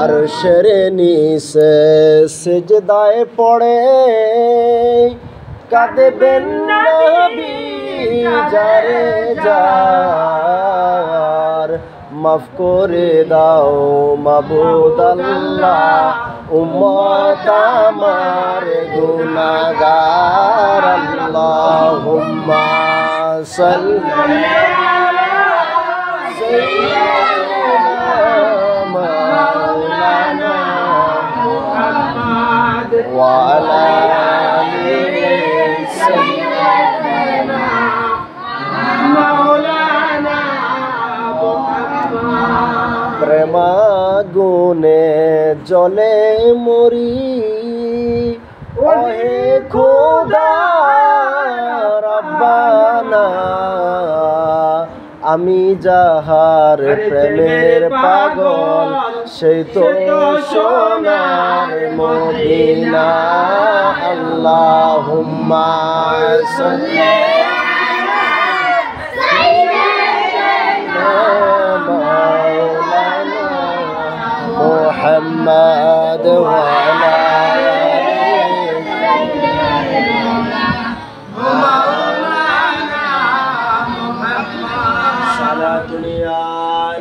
আরশের নিচে সিজদায় পড়ে কাঁদবেন নবী যারে যার মাফ করে দাও মাবুদ আল্লাহ উম্মত আমার গুনাহগার আল্লাহুম্মা সাল্লি وعلى آل سيدنا مولانا محمد প্রেমাগুনে জলে মরি ওহে খোদা রব্বানা আমি যাহার প্রেমের পাগল সেই তো সোনার মদিনা আল্লাহুম্মা সাল্লি মাওলানা মুহাম্মদ ওয়া আলা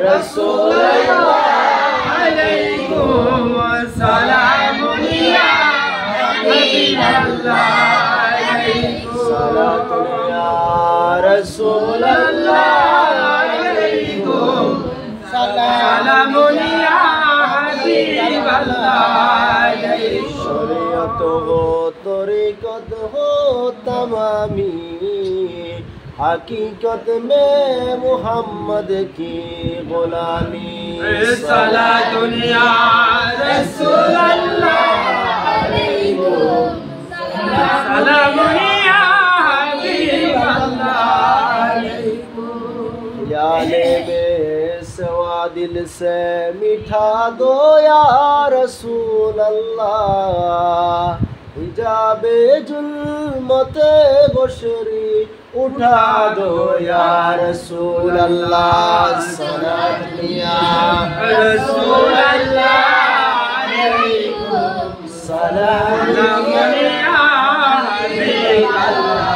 رسول الله عليكم سلام يا حبيب الله عليكم صلاة يا رسول الله عليكم سلام يا حبيب الله عليكم شريعت हो तरीक़त हो तमामी हकीकत में मुहम्मद की गुलामी सलातुन या रसूल अल्लाह अलैकुम सलामुन या हबीब अल्लाह अलैकुम याले बेसवा दिल से मिठा दो या रसूल अल्लाह हिजाबे जुल्मते बशरी उठा दो या रसूल अल्लाह सलात या रसूल अल्लाह अलैकुम सलाम या हबीब अल्लाह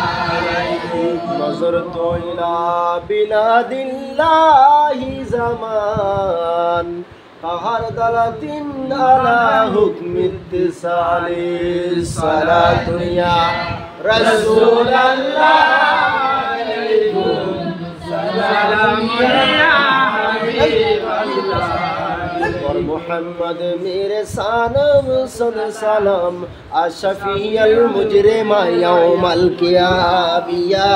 नजर तो इला बिलादिल्लाहि ज़मान हर दलतिन अला हुक्म इत्तिसाली सलात या रसूल अल्लाह अलैकुम सलाम या हबीब अल्लाह और मोहम्मद मेरे सनम सन सलाम अशफीअल मुजरिम यौमल क़ियाबिया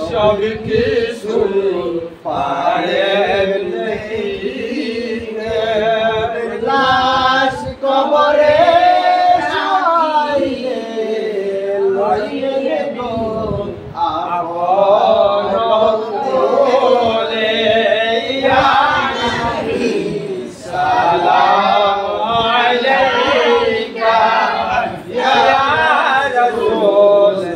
शब की सुन पारे नहीं लाश कबरे जाइए लइए दो आपन बोले या नबी सलाम अलैका या रसूल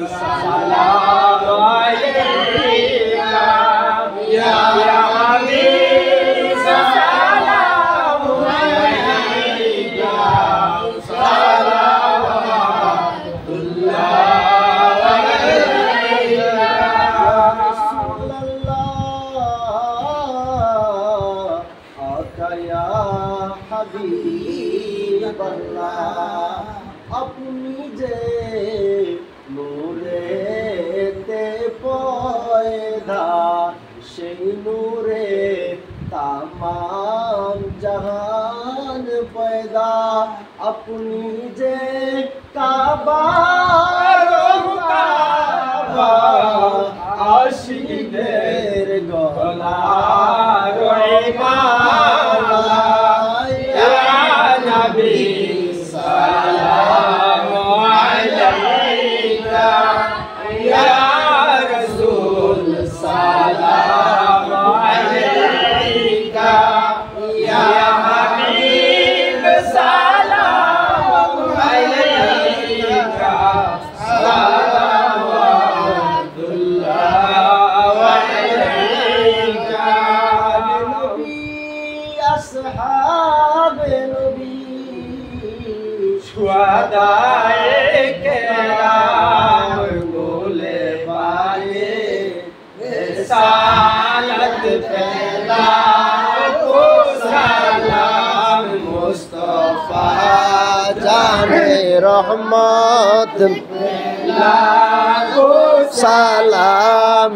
अपनी जे नूरेते पयदा সেই নূরে তামাম জাহান पैदा अपनी जे काबा आशिक़ेर गला रोए माला या नबी सलाम अलैका या रसूल सलाम अलैका या हबीब सलाम अलैका सलावतुल्लाह अलैका नबी अस्हाबे नबी शुहदाए किराम गोले बाले रिसालत फैला को सलाम मुस्तफा जाने रहमत फैला को सलाम